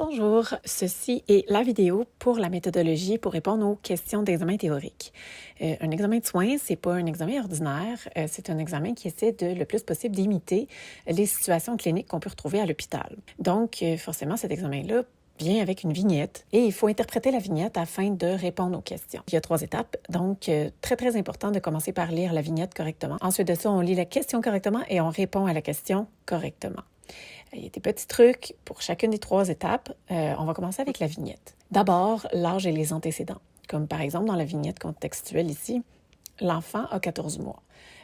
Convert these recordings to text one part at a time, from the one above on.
Bonjour, ceci est la vidéo pour la méthodologie pour répondre aux questions d'examen théorique. Un examen de soins, c'est pas un examen ordinaire, c'est un examen qui essaie de le plus possible d'imiter les situations cliniques qu'on peut retrouver à l'hôpital. Donc, forcément, cet examen-là vient avec une vignette et il faut interpréter la vignette afin de répondre aux questions. Il y a 3 étapes, donc très important de commencer par lire la vignette correctement. Ensuite de ça, on lit la question correctement et on répond à la question correctement. Il y a des petits trucs pour chacune des 3 étapes. On va commencer avec la vignette. D'abord, l'âge et les antécédents. Comme par exemple dans la vignette contextuelle ici, l'enfant a 14 mois.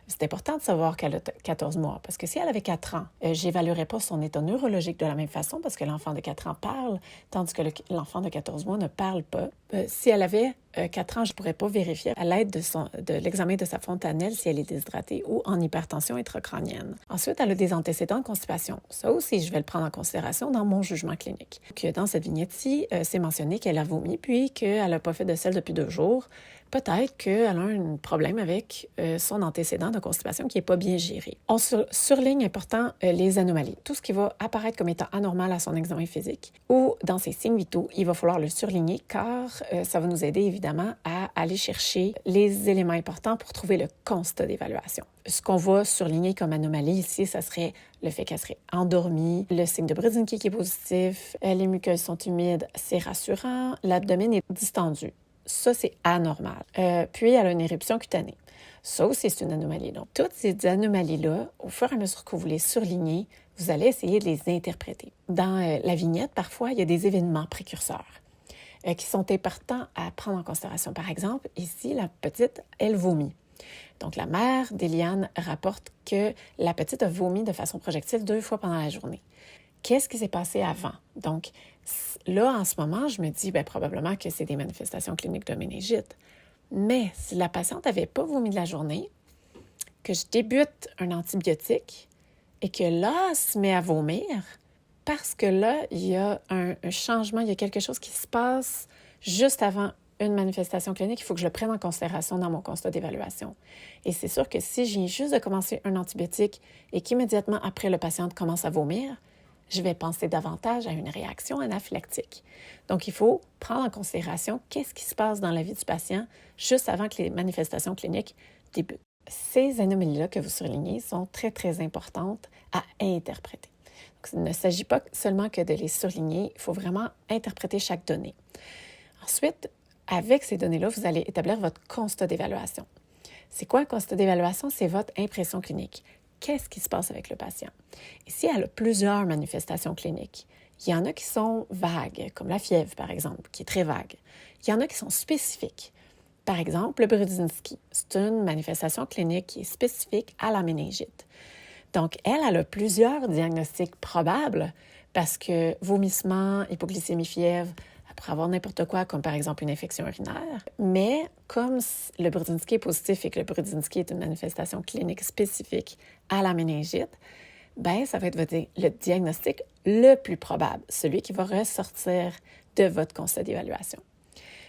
C'est important de savoir qu'elle a 14 mois parce que si elle avait 4 ans, j'évaluerais pas son état neurologique de la même façon parce que l'enfant de 4 ans parle, tandis que l'enfant de 14 mois ne parle pas. Si elle avait 4 ans, je ne pourrais pas vérifier à l'aide de l'examen de sa fontanelle si elle est déshydratée ou en hypertension intracrânienne. Ensuite, elle a des antécédents de constipation. Ça aussi, je vais le prendre en considération dans mon jugement clinique. Donc, dans cette vignette-ci, c'est mentionné qu'elle a vomi puis qu'elle n'a pas fait de selle depuis 2 jours. Peut-être qu'elle a un problème avec son antécédent de constipation qui n'est pas bien géré. On surligne important les anomalies. Tout ce qui va apparaître comme étant anormal à son examen physique ou dans ses signes vitaux, il va falloir le surligner car ça va nous aider évidemment à aller chercher les éléments importants pour trouver le constat d'évaluation. Ce qu'on va surligner comme anomalie ici, ça serait le fait qu'elle serait endormie, le signe de Brudzinski qui est positif, les muqueuses sont humides, c'est rassurant, l'abdomen est distendu. Ça, c'est anormal. Puis, elle a une éruption cutanée. Ça aussi, c'est une anomalie. Donc, toutes ces anomalies-là, au fur et à mesure que vous les surlignez, vous allez essayer de les interpréter. Dans la vignette, parfois, il y a des événements précurseurs qui sont importants à prendre en considération. Par exemple, ici, la petite, elle vomit. Donc, la mère d'Eliane rapporte que la petite a vomi de façon projectile 2 fois pendant la journée. Qu'est-ce qui s'est passé avant? Donc, là, en ce moment, je me dis probablement que c'est des manifestations cliniques de méningite. Mais si la patiente n'avait pas vomi de la journée, que je débute un antibiotique et que là, elle se met à vomir, parce que là, il y a un changement, il y a quelque chose qui se passe juste avant une manifestation clinique, il faut que je le prenne en considération dans mon constat d'évaluation. Et c'est sûr que si j'ai juste de commencer un antibiotique et qu'immédiatement après, le patient commence à vomir, je vais penser davantage à une réaction anaphylactique. Donc, il faut prendre en considération qu'est-ce qui se passe dans la vie du patient juste avant que les manifestations cliniques débutent. Ces anomalies-là que vous surlignez sont très importantes à interpréter. Donc, il ne s'agit pas seulement que de les surligner, il faut vraiment interpréter chaque donnée. Ensuite, avec ces données-là, vous allez établir votre constat d'évaluation. C'est quoi un constat d'évaluation? C'est votre impression clinique. Qu'est-ce qui se passe avec le patient? Ici, elle a plusieurs manifestations cliniques. Il y en a qui sont vagues, comme la fièvre, par exemple, qui est très vague. Il y en a qui sont spécifiques. Par exemple, le Brudzinski, c'est une manifestation clinique qui est spécifique à la méningite. Donc, elle a plusieurs diagnostics probables parce que vomissement, hypoglycémie, fièvre, pour avoir n'importe quoi, comme par exemple une infection urinaire. Mais comme le Brudzinski est positif et que le Brudzinski est une manifestation clinique spécifique à la méningite, ça va être le diagnostic le plus probable, celui qui va ressortir de votre constat d'évaluation.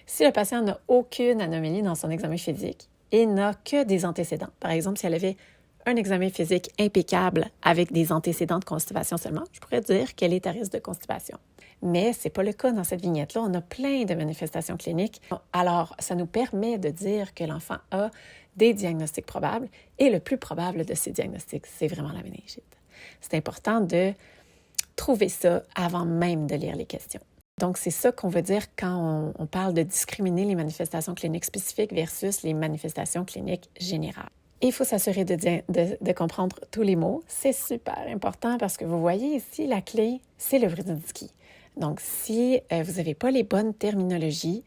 Si le patient n'a aucune anomalie dans son examen physique et n'a que des antécédents, par exemple, si elle avait un examen physique impeccable avec des antécédents de constipation seulement, je pourrais dire qu'elle est à risque de constipation. Mais ce n'est pas le cas dans cette vignette-là. On a plein de manifestations cliniques. Alors, ça nous permet de dire que l'enfant a des diagnostics probables et le plus probable de ces diagnostics, c'est vraiment la méningite. C'est important de trouver ça avant même de lire les questions. Donc, c'est ça qu'on veut dire quand on parle de discriminer les manifestations cliniques spécifiques versus les manifestations cliniques générales. Il faut s'assurer de comprendre tous les mots. C'est super important parce que vous voyez ici, la clé, c'est le Brudzinski. Donc, si vous n'avez pas les bonnes terminologies,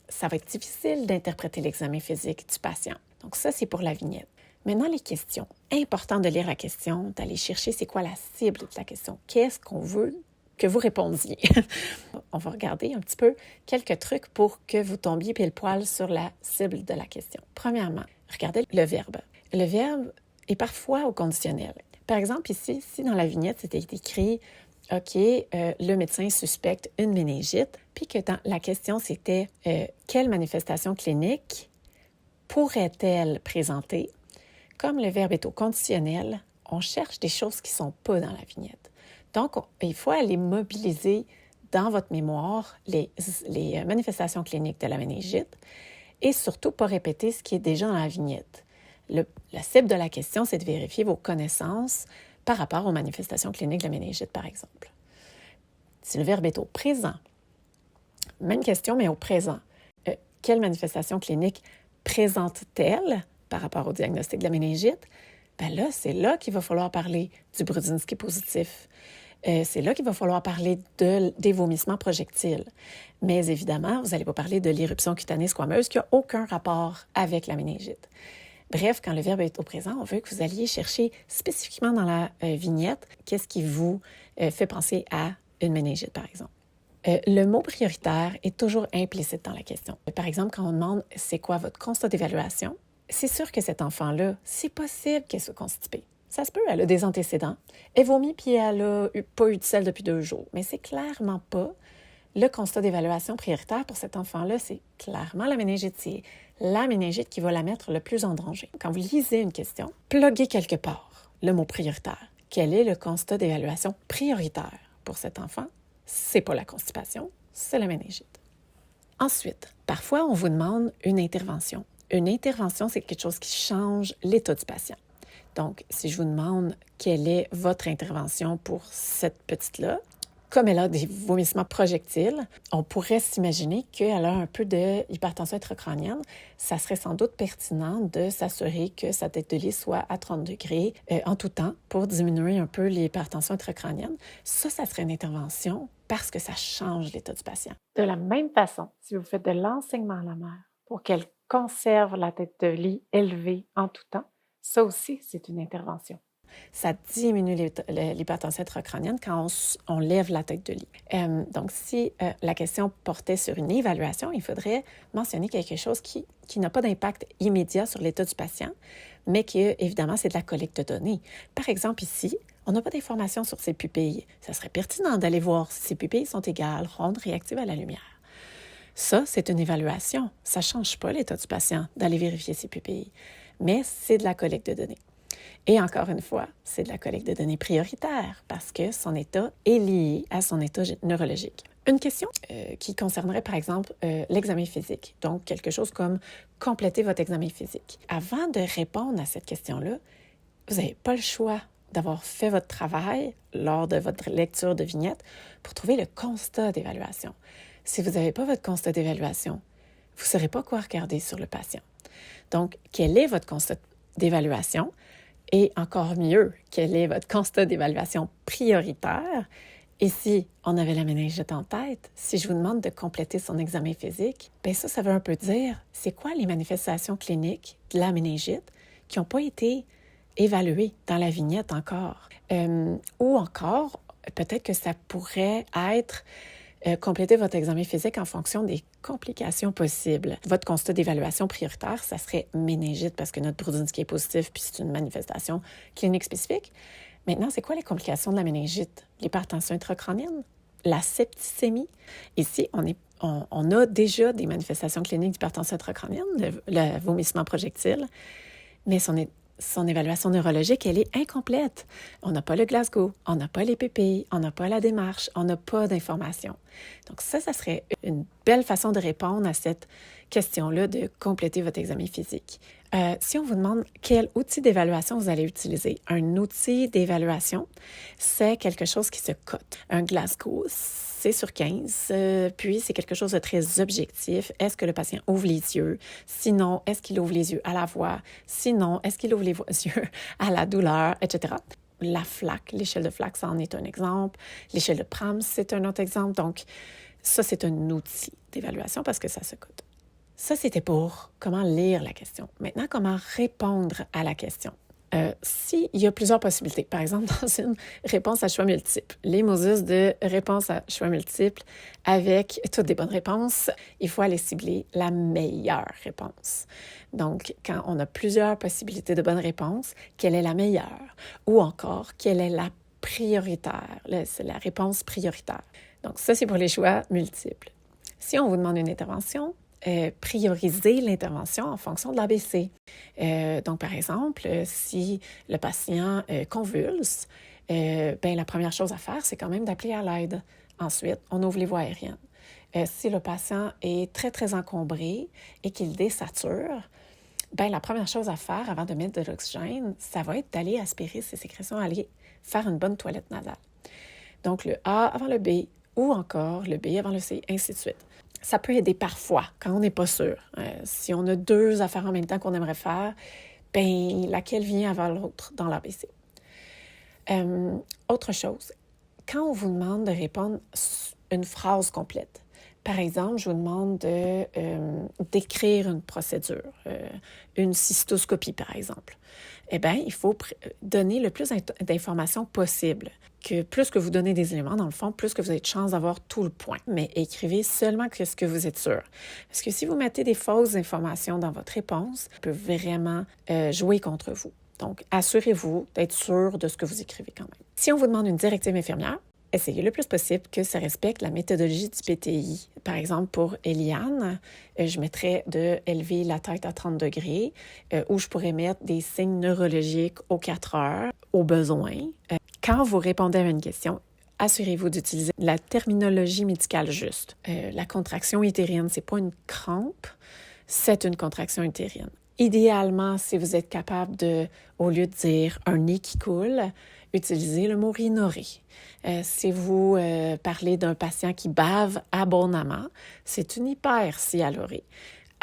ça va être difficile d'interpréter l'examen physique du patient. Donc, ça, c'est pour la vignette. Maintenant, les questions. Important de lire la question, d'aller chercher c'est quoi la cible de la question. Qu'est-ce qu'on veut que vous répondiez? On va regarder un petit peu quelques trucs pour que vous tombiez pile poil sur la cible de la question. Premièrement, regardez le verbe. Le verbe est parfois au conditionnel. Par exemple, ici, si dans la vignette, c'était écrit « OK, le médecin suspecte une méningite », puis que la question, c'était « Quelle manifestation clinique pourrait-elle présenter ?» Comme le verbe est au conditionnel, on cherche des choses qui ne sont pas dans la vignette. Donc, il faut aller mobiliser dans votre mémoire les manifestations cliniques de la méningite et surtout pas répéter ce qui est déjà dans la vignette. La cible de la question, c'est de vérifier vos connaissances par rapport aux manifestations cliniques de la méningite, par exemple. Si le verbe est au présent, même question, mais au présent. Quelle manifestation clinique présente-t-elle par rapport au diagnostic de la méningite? Bien là, c'est là qu'il va falloir parler du Brudzinski positif. C'est là qu'il va falloir parler des vomissements projectiles. Mais évidemment, vous n'allez pas parler de l'éruption cutanée squameuse qui n'a aucun rapport avec la méningite. Bref, quand le verbe est au présent, on veut que vous alliez chercher spécifiquement dans la vignette qu'est-ce qui vous fait penser à une méningite, par exemple. Le mot prioritaire est toujours implicite dans la question. Par exemple, quand on demande « c'est quoi votre constat d'évaluation », c'est sûr que cet enfant-là, c'est possible qu'elle soit constipée. Ça se peut, elle a des antécédents. Elle vomit puis elle n'a pas eu de selle depuis 2 jours. Mais c'est clairement pas le constat d'évaluation prioritaire pour cet enfant-là. C'est clairement la méningite. C'est la méningite qui va la mettre le plus en danger. Quand vous lisez une question, pluguez quelque part le mot prioritaire. Quel est le constat d'évaluation prioritaire pour cet enfant? C'est pas la constipation, c'est la méningite. Ensuite, parfois, on vous demande une intervention. Une intervention, c'est quelque chose qui change l'état du patient. Donc, si je vous demande quelle est votre intervention pour cette petite-là, comme elle a des vomissements projectiles, on pourrait s'imaginer qu'elle a un peu d'hypertension intracrânienne. Ça serait sans doute pertinent de s'assurer que sa tête de lit soit à 30 degrés en tout temps pour diminuer un peu l'hypertension intracrânienne. Ça serait une intervention parce que ça change l'état du patient. De la même façon, si vous faites de l'enseignement à la mère pour qu'elle conserve la tête de lit élevée en tout temps, ça aussi, c'est une intervention. Ça diminue l'hypertension intracrânienne quand on lève la tête de lit. Donc, si la question portait sur une évaluation, il faudrait mentionner quelque chose qui n'a pas d'impact immédiat sur l'état du patient, mais qui, évidemment, c'est de la collecte de données. Par exemple, ici, on n'a pas d'informations sur ses pupilles. Ça serait pertinent d'aller voir si ses pupilles sont égales, rondes, réactives à la lumière. Ça, c'est une évaluation. Ça ne change pas l'état du patient d'aller vérifier ses pupilles, mais c'est de la collecte de données. Et encore une fois, c'est de la collecte de données prioritaire parce que son état est lié à son état neurologique. Une question qui concernerait, par exemple, l'examen physique. Donc, quelque chose comme compléter votre examen physique. Avant de répondre à cette question-là, vous n'avez pas le choix d'avoir fait votre travail lors de votre lecture de vignette pour trouver le constat d'évaluation. Si vous n'avez pas votre constat d'évaluation, vous ne saurez pas quoi regarder sur le patient. Donc, quel est votre constat d'évaluation? Et encore mieux, quel est votre constat d'évaluation prioritaire? Et si on avait la méningite en tête, si je vous demande de compléter son examen physique, bien ça veut un peu dire c'est quoi les manifestations cliniques de la méningite qui n'ont pas été évaluées dans la vignette encore. Ou encore, peut-être que ça pourrait être compléter votre examen physique en fonction des complications possibles. Votre constat d'évaluation prioritaire, ça serait méningite parce que notre Brudzinski est positif puis c'est une manifestation clinique spécifique. Maintenant, c'est quoi les complications de la méningite? L'hypertension intracrânienne? La septicémie? Ici, on a déjà des manifestations cliniques d'hypertension intracrânienne, le vomissement projectile, mais son évaluation neurologique, elle est incomplète. On n'a pas le Glasgow, on n'a pas les pupilles, on n'a pas la démarche, on n'a pas d'informations. Donc ça serait une belle façon de répondre à cette question-là de compléter votre examen physique. Si on vous demande quel outil d'évaluation vous allez utiliser, un outil d'évaluation, c'est quelque chose qui se cote. Un Glasgow, c'est sur 15, puis c'est quelque chose de très objectif. Est-ce que le patient ouvre les yeux? Sinon, est-ce qu'il ouvre les yeux à la voix? Sinon, est-ce qu'il ouvre les yeux à la douleur, etc. La FLAC, l'échelle de FLAC, ça en est un exemple. L'échelle de PRAM, c'est un autre exemple. Donc, ça, c'est un outil d'évaluation parce que ça se cote. Ça, c'était pour comment lire la question. Maintenant, comment répondre à la question. S'il y a plusieurs possibilités, par exemple, dans une réponse à choix multiple, les mosus de réponse à choix multiple avec toutes des bonnes réponses, il faut aller cibler la meilleure réponse. Donc, quand on a plusieurs possibilités de bonnes réponses, quelle est la meilleure? Ou encore, quelle est la prioritaire? C'est la réponse prioritaire. Donc, ça, c'est pour les choix multiples. Si on vous demande une intervention, prioriser l'intervention en fonction de l'ABC. Donc, par exemple, si le patient convulse, la première chose à faire, c'est quand même d'appeler à l'aide. Ensuite, on ouvre les voies aériennes. Si le patient est très, très encombré et qu'il désature, bien, la première chose à faire avant de mettre de l'oxygène, ça va être d'aller aspirer ses sécrétions, aller faire une bonne toilette nasale. Donc, le A avant le B ou encore le B avant le C, ainsi de suite. Ça peut aider parfois quand on n'est pas sûr. Si on a 2 affaires en même temps qu'on aimerait faire, bien, laquelle vient avant l'autre dans l'ABC. Autre chose, quand on vous demande de répondre une phrase complète, par exemple, je vous demande d'écrire une procédure, une cystoscopie, par exemple. Eh bien, il faut donner le plus d'informations possible. Que plus que vous donnez des éléments, dans le fond, plus que vous avez de chance d'avoir tout le point. Mais écrivez seulement ce que vous êtes sûr. Parce que si vous mettez des fausses informations dans votre réponse, ça peut vraiment jouer contre vous. Donc, assurez-vous d'être sûr de ce que vous écrivez quand même. Si on vous demande une directive infirmière, essayez le plus possible que ça respecte la méthodologie du PTI. Par exemple, pour Eliane, je mettrais de élever la tête à 30 degrés, ou je pourrais mettre des signes neurologiques aux 4 heures, au besoin. Quand vous répondez à une question, assurez-vous d'utiliser la terminologie médicale juste. La contraction utérienne, c'est pas une crampe, c'est une contraction utérienne. Idéalement, si vous êtes capable de, au lieu de dire un nez qui coule, utilisez le mot rhinorrhée. Si vous parlez d'un patient qui bave abondamment, c'est une hypersialorrhée.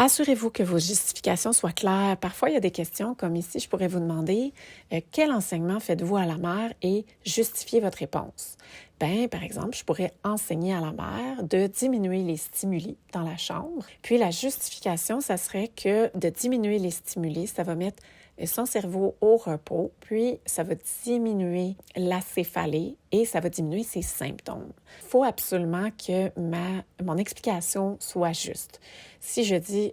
Assurez-vous que vos justifications soient claires. Parfois, il y a des questions comme ici, je pourrais vous demander quel enseignement faites-vous à la mère et justifier votre réponse. Bien, par exemple, je pourrais enseigner à la mère de diminuer les stimuli dans la chambre. Puis la justification, ça serait que de diminuer les stimuli, ça va mettre son cerveau au repos, puis ça va diminuer la céphalée et ça va diminuer ses symptômes. Il faut absolument que mon explication soit juste. Si je dis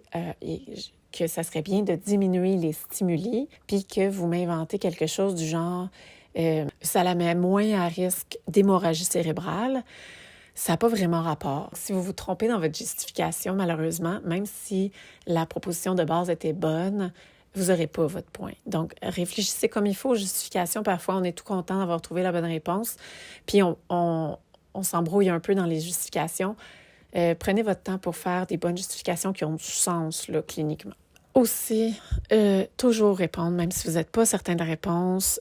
que ça serait bien de diminuer les stimuli, puis que vous m'inventez quelque chose du genre ça la met moins à risque d'hémorragie cérébrale, ça n'a pas vraiment rapport. Si vous vous trompez dans votre justification, malheureusement, même si la proposition de base était bonne, vous n'aurez pas votre point. Donc, réfléchissez comme il faut aux justifications. Parfois, on est tout content d'avoir trouvé la bonne réponse, puis on s'embrouille un peu dans les justifications. Prenez votre temps pour faire des bonnes justifications qui ont du sens là, cliniquement. Aussi, toujours répondre, même si vous n'êtes pas certain de la réponse.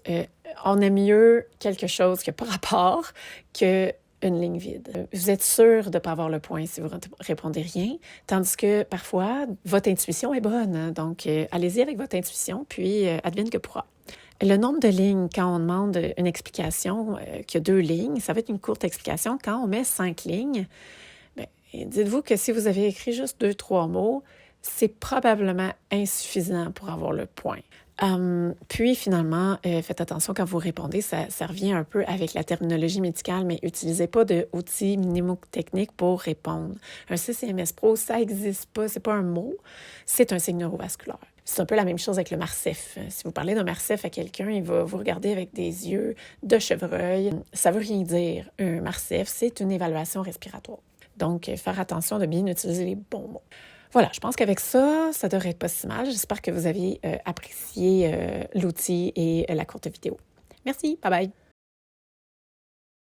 On aime mieux quelque chose qui n'a pas rapport qu'une ligne vide. Vous êtes sûr de ne pas avoir le point si vous ne répondez rien, tandis que parfois, votre intuition est bonne. Hein? Donc, allez-y avec votre intuition, puis advienne que pourra. Le nombre de lignes, quand on demande une explication qui a 2 lignes, ça va être une courte explication. Quand on met 5 lignes, bien, dites-vous que si vous avez écrit juste 2-3 mots, c'est probablement insuffisant pour avoir le point. Puis finalement, faites attention quand vous répondez, ça revient un peu avec la terminologie médicale, mais utilisez pas d'outils mnémotechniques pour répondre. Un CCMS Pro, ça n'existe pas, c'est pas un mot, c'est un signe neurovasculaire. C'est un peu la même chose avec le MARCEF. Si vous parlez d'un MARCEF à quelqu'un, il va vous regarder avec des yeux de chevreuil. Ça veut rien dire. Un MARCEF, c'est une évaluation respiratoire. Donc, faire attention de bien utiliser les bons mots. Voilà, je pense qu'avec ça, ça devrait être pas si mal. J'espère que vous avez apprécié l'outil et la courte vidéo. Merci, bye bye!